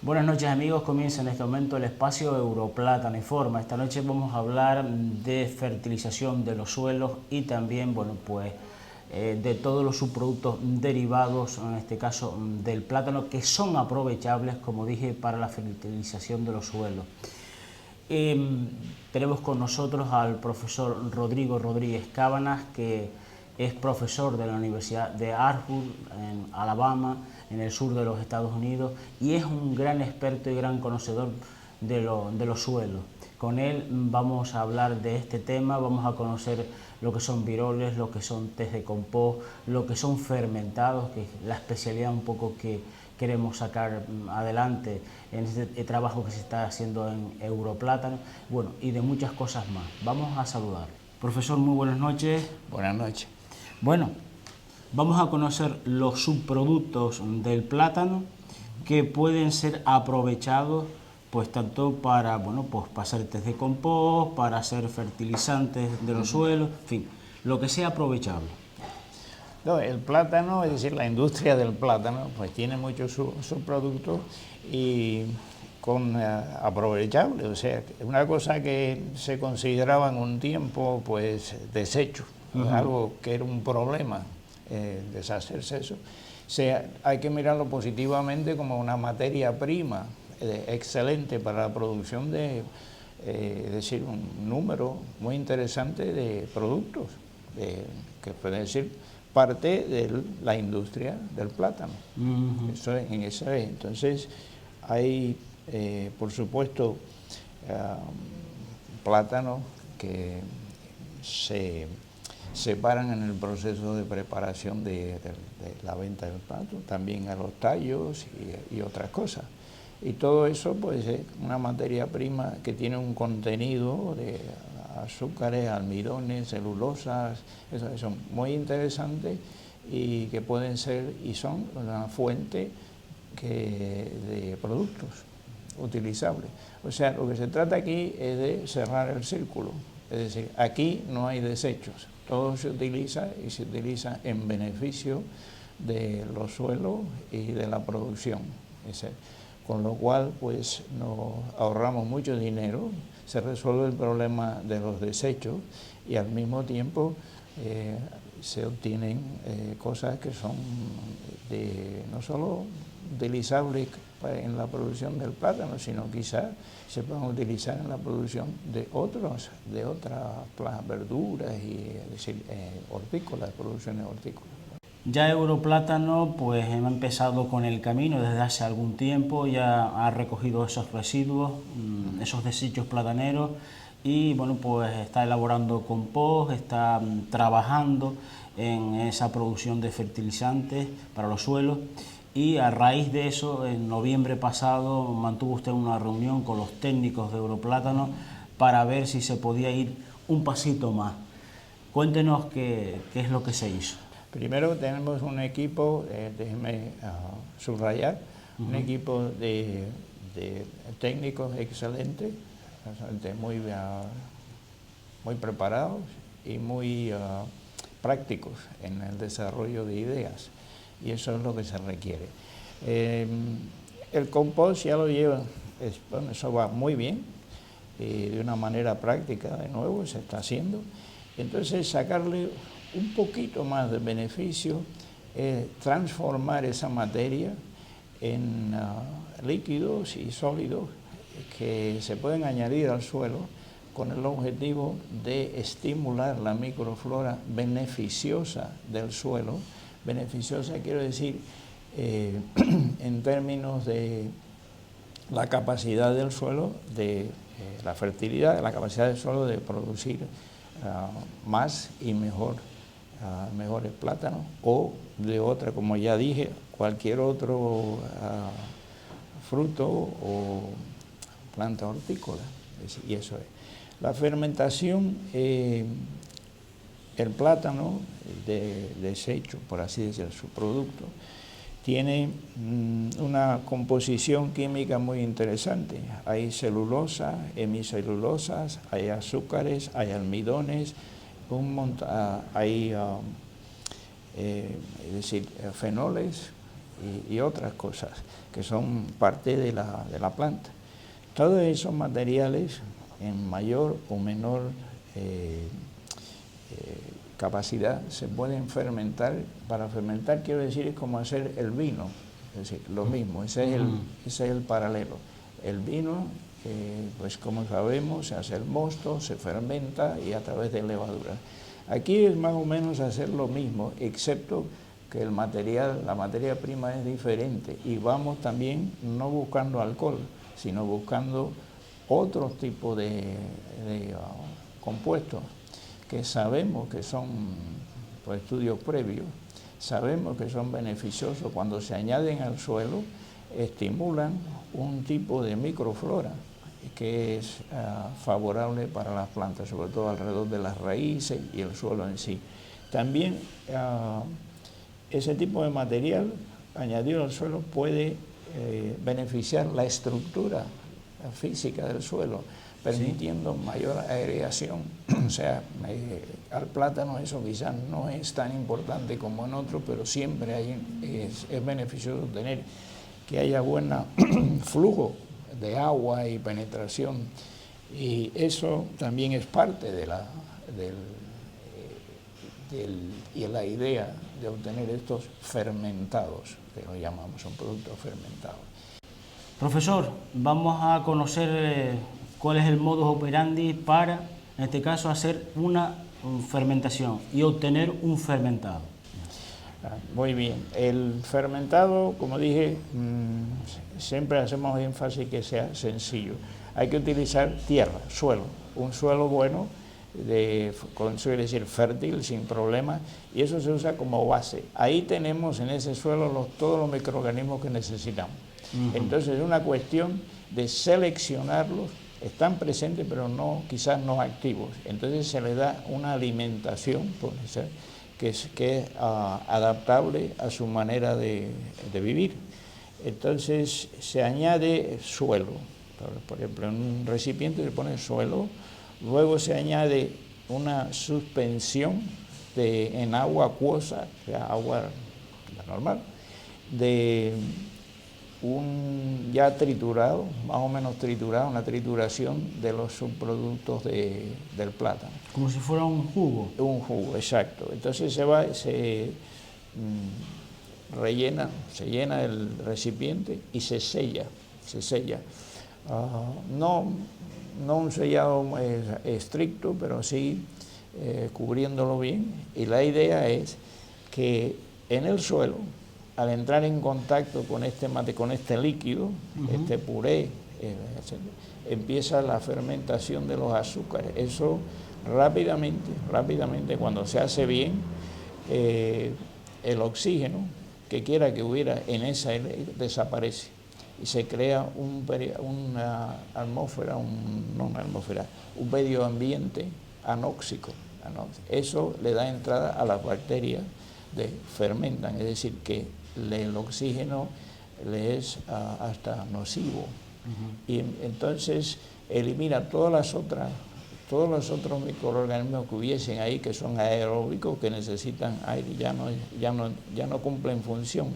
Buenas noches amigos, comienza en este momento el espacio Europlátano Informa. Esta noche vamos a hablar de fertilización de los suelos y también, de todos los subproductos derivados, en este caso del plátano, que son aprovechables, como dije, para la fertilización de los suelos. Tenemos con nosotros al profesor Rodrigo Rodríguez Cábanas, que es profesor de la Universidad de Auburn, en Alabama, en el sur de los Estados Unidos, y es un gran experto y gran conocedor de los suelos. Con él vamos a hablar de este tema, vamos a conocer lo que son viroles, lo que son test de compost, lo que son fermentados, que es la especialidad un poco que queremos sacar adelante en este trabajo que se está haciendo en Europlátano, bueno, y de muchas cosas más. Vamos a saludar. Profesor, muy buenas noches. Buenas noches. Bueno, vamos a conocer los subproductos del plátano que pueden ser aprovechados pues tanto para para hacer test de compost, para hacer fertilizantes de los suelos, en fin, lo que sea aprovechable. No, el plátano, es decir, la industria del plátano, pues tiene muchos subproductos y aprovechables, o sea, una cosa que se consideraba en un tiempo pues desecho, algo que era un problema, deshacerse eso. O sea, hay que mirarlo positivamente como una materia prima excelente para la producción de, es decir, un número muy interesante de productos, que puede decir parte de la industria del plátano. Eso es. Entonces, hay, por supuesto, plátanos que se separan en el proceso de preparación de la venta del plátano, también a los tallos y otras cosas. Y todo eso pues es una materia prima que tiene un contenido de azúcares, almidones, celulosas, eso son muy interesantes y que pueden ser y son una fuente de productos utilizables. O sea, lo que se trata aquí es de cerrar el círculo, es decir, aquí no hay desechos, todo se utiliza y se utiliza en beneficio de los suelos y de la producción. Con lo cual, pues, nos ahorramos mucho dinero, se resuelve el problema de los desechos y al mismo tiempo se obtienen cosas que son no solo utilizables en la producción del plátano, sino quizás se puedan utilizar en la producción de otras verduras y es decir, hortícolas, producciones hortícolas. Ya Europlátano pues ha empezado con el camino desde hace algún tiempo, ya ha recogido esos residuos, esos desechos plataneros y pues está elaborando compost, está trabajando en esa producción de fertilizantes para los suelos y a raíz de eso en noviembre pasado mantuvo usted una reunión con los técnicos de Europlátano para ver si se podía ir un pasito más. Cuéntenos qué es lo que se hizo. Primero tenemos un equipo, déjeme subrayar, un equipo de técnicos excelentes, muy preparados y muy prácticos en el desarrollo de ideas, y eso es lo que se requiere. El compost ya lo llevan, eso va muy bien, de una manera práctica, de nuevo, se está haciendo. Entonces, sacarle un poquito más de beneficio es transformar esa materia en líquidos y sólidos que se pueden añadir al suelo con el objetivo de estimular la microflora beneficiosa del suelo. Beneficiosa quiero decir en términos de la capacidad del suelo, de la fertilidad, la capacidad del suelo de producir más y mejores plátanos o de otra, como ya dije, cualquier otro fruto o planta hortícola, y eso es. La fermentación, el plátano de desecho, por así decirlo, su producto, tiene una composición química muy interesante. Hay celulosa, hemicelulosas, hay azúcares, hay almidones, hay es decir, fenoles, y otras cosas que son parte de la planta. Todos esos materiales en mayor o menor capacidad se pueden fermentar. Para fermentar quiero decir es como hacer el vino, es decir, lo mismo, ese es el paralelo. El vino, pues como sabemos, se hace el mosto, se fermenta y a través de levadura. Aquí es más o menos hacer lo mismo, excepto que la materia prima es diferente y vamos también no buscando alcohol, sino buscando otro tipo de compuestos que sabemos que son, por estudios previos, sabemos que son beneficiosos cuando se añaden al suelo, estimulan un tipo de microflora que es favorable para las plantas, sobre todo alrededor de las raíces y el suelo en sí. También ese tipo de material añadido al suelo puede beneficiar la estructura física del suelo, permitiendo mayor aireación. O sea, al plátano eso quizás no es tan importante como en otros, pero siempre es beneficioso tener que haya buen flujo de agua y penetración, y eso también es parte de la idea de obtener estos fermentados, que lo llamamos, son productos fermentados. Profesor, vamos a conocer cuál es el modus operandi para, en este caso, hacer una fermentación y obtener un fermentado. Muy bien, el fermentado, como dije, siempre hacemos énfasis que sea sencillo. Hay que utilizar tierra, suelo, un suelo bueno, suele decir fértil, sin problema, y eso se usa como base. Ahí tenemos en ese suelo todos los microorganismos que necesitamos. Entonces es una cuestión de seleccionarlos, están presentes pero quizás no activos. Entonces se les da una alimentación, puede ser, que es adaptable a su manera de vivir. Entonces se añade suelo, por ejemplo, en un recipiente se pone suelo, luego se añade una suspensión en agua acuosa, o sea, agua normal, de ya triturado, más o menos triturado, una trituración de los subproductos del plátano. Como si fuera un jugo. Un jugo, exacto. Entonces se llena el recipiente y se sella. No un sellado estricto, pero sí cubriéndolo bien. Y la idea es que en el suelo, al entrar en contacto con este líquido, este puré, empieza la fermentación de los azúcares. Eso rápidamente, cuando se hace bien, el oxígeno que quiera que hubiera en esa desaparece y se crea una atmósfera, un medio ambiente anóxico. Eso le da entrada a las bacterias fermentan, es decir, que el oxígeno le es hasta nocivo. Y entonces elimina todos los otros microorganismos que hubiesen ahí, que son aeróbicos, que necesitan aire, ya no cumplen función.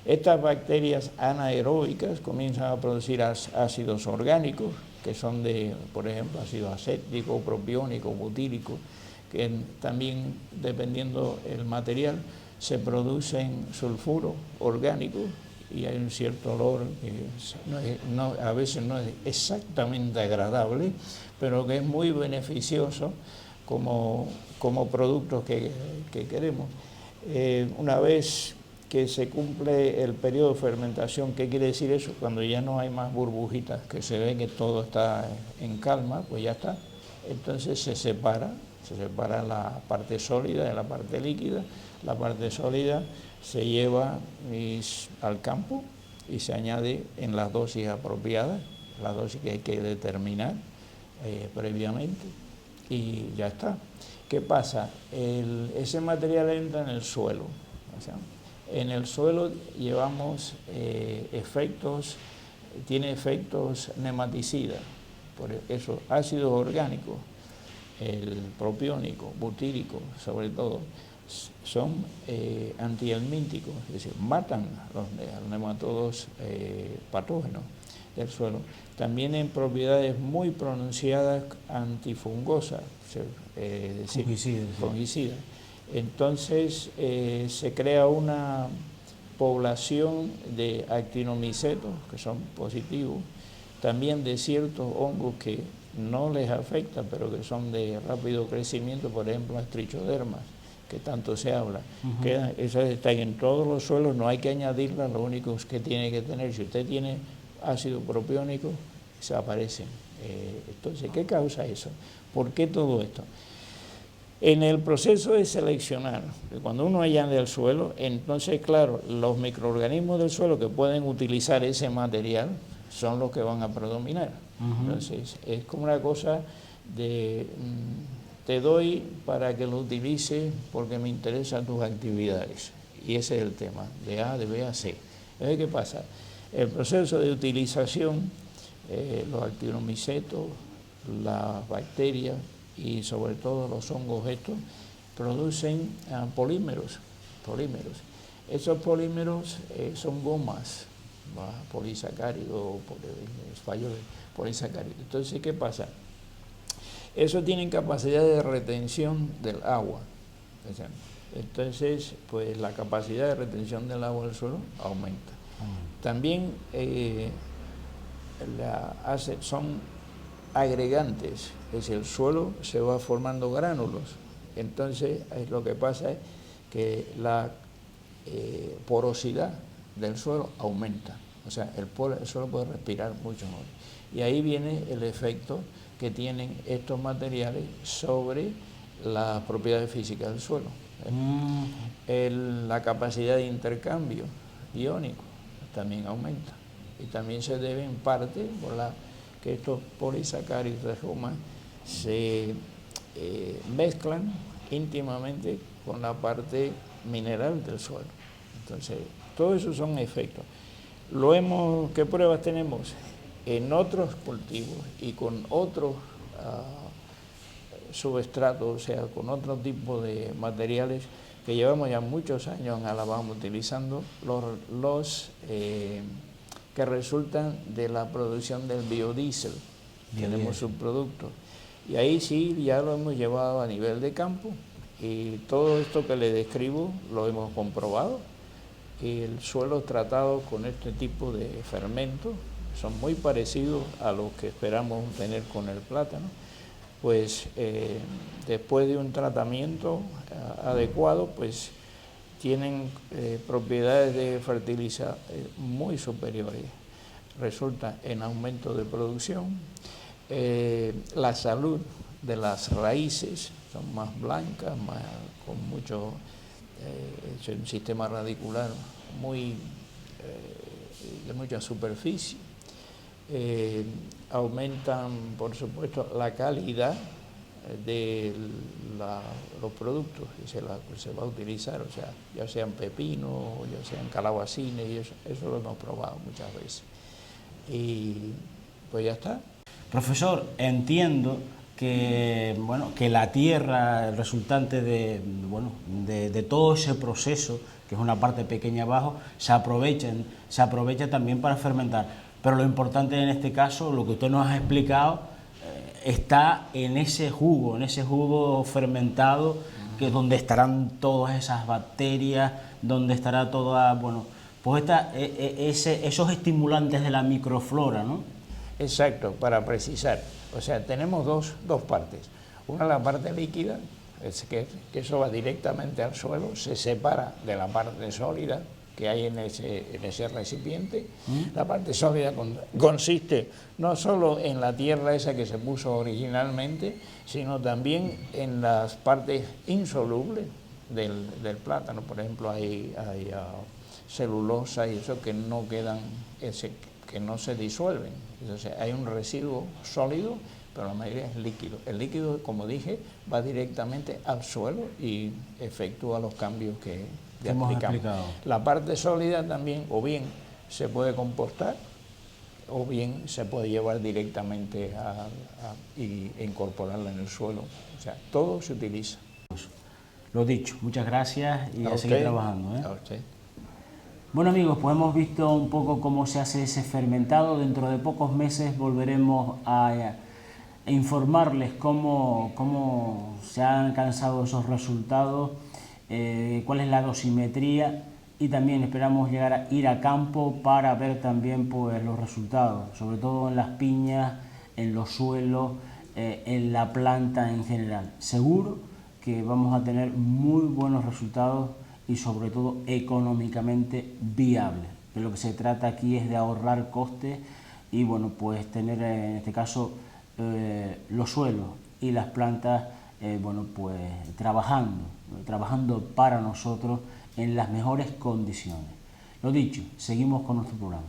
Estas bacterias anaeróbicas comienzan a producir ácidos orgánicos, que son por ejemplo, ácido acético, propiónico, butírico, que también, dependiendo del material, se producen sulfuros orgánicos y hay un cierto olor que a veces no es exactamente agradable, pero que es muy beneficioso como productos que queremos. Una vez que se cumple el periodo de fermentación, ¿qué quiere decir eso? Cuando ya no hay más burbujitas, que se ve que todo está en calma, pues ya está. Entonces se separa la parte sólida de la parte líquida. La parte sólida se lleva al campo y se añade en las dosis apropiadas, la dosis que hay que determinar previamente, y ya está. ¿Qué pasa? Ese material entra en el suelo. O sea, en el suelo llevamos tiene efectos nematicidas, por esos ácidos orgánicos, el propiónico, butírico sobre todo, son antihelmínticos, es decir, matan los nematodos patógenos del suelo. También en propiedades muy pronunciadas antifungosas, es decir, fungicidas. Entonces se crea una población de actinomicetos que son positivos, también de ciertos hongos que no les afecta, pero que son de rápido crecimiento, por ejemplo, las trichodermas, que tanto se habla. Esas están en todos los suelos, no hay que añadirlas, lo único que tiene que tener, si usted tiene ácido propiónico, se aparecen. Entonces, ¿qué causa eso? ¿Por qué todo esto? En el proceso de seleccionar, cuando uno añade el suelo, entonces, claro, los microorganismos del suelo que pueden utilizar ese material son los que van a predominar. Entonces, es como una cosa de te doy para que lo utilices porque me interesan tus actividades. Y ese es el tema, de A, de B a C. Entonces, ¿qué pasa? El proceso de utilización, los actinomicetos, las bacterias y sobre todo los hongos estos, producen polímeros. Esos polímeros son gomas, polisacáridos, polisacáridos. Entonces, ¿qué pasa? Eso tienen capacidad de retención del agua. Entonces, pues la capacidad de retención del agua del suelo aumenta. También son agregantes, es decir, el suelo se va formando gránulos. Entonces, lo que pasa es que la porosidad del suelo aumenta. O sea, el suelo puede respirar mucho mejor. Y ahí viene el efecto que tienen estos materiales sobre las propiedades físicas del suelo. La capacidad de intercambio iónico también aumenta. Y también se debe en parte por que estos polisacáridos de goma se mezclan íntimamente con la parte mineral del suelo. Entonces, todos esos son efectos. ¿Qué pruebas tenemos? En otros cultivos y con otros subestratos, o sea, con otro tipo de materiales que llevamos ya muchos años en Alabama utilizando, los que resultan de la producción del biodiesel. Tenemos subproductos. Y ahí sí, ya lo hemos llevado a nivel de campo y todo esto que le describo lo hemos comprobado. Y el suelo tratado con este tipo de fermentos son muy parecidos a los que esperamos tener con el plátano, pues después de un tratamiento adecuado, pues tienen propiedades de fertilizar muy superiores. Resulta en aumento de producción, la salud de las raíces son más blancas, con mucho un sistema radicular de mucha superficie. Aumentan, por supuesto, la calidad de los productos que se va a utilizar, o sea, ya sean pepinos, o ya sean calabacines, y eso lo hemos probado muchas veces. Y pues ya está. Profesor, entiendo que, que la tierra, el resultante de todo ese proceso, que es una parte pequeña abajo, se aprovecha también para fermentar. Pero lo importante en este caso, lo que usted nos ha explicado, está en ese jugo fermentado, que es donde estarán todas esas bacterias, donde estará toda, pues esos estimulantes de la microflora, ¿no? Exacto, para precisar. O sea, tenemos dos partes. Una, la parte líquida, es que eso va directamente al suelo, se separa de la parte sólida que hay en ese recipiente. La parte sólida consiste no solo en la tierra esa que se puso originalmente, sino también en las partes insolubles del plátano. Por ejemplo, hay celulosa y eso que no quedan, que no se disuelven. Entonces hay un residuo sólido, pero la mayoría es líquido. El líquido, como dije, va directamente al suelo y efectúa los cambios que hemos explicado. La parte sólida también, o bien se puede compostar, o bien se puede llevar directamente e incorporarla en el suelo. O sea, todo se utiliza. Lo dicho, muchas gracias y a seguir trabajando, ¿eh? Okay. Bueno amigos, pues hemos visto un poco cómo se hace ese fermentado. Dentro de pocos meses volveremos a informarles cómo se han alcanzado esos resultados, cuál es la dosimetría, y también esperamos ir a campo para ver también pues los resultados, sobre todo en las piñas, en los suelos, en la planta en general. Seguro que vamos a tener muy buenos resultados y sobre todo económicamente viables. De lo que se trata aquí es de ahorrar costes y bueno, pues tener en este caso los suelos y las plantas bueno, pues trabajando para nosotros en las mejores condiciones. Lo dicho, seguimos con nuestro programa.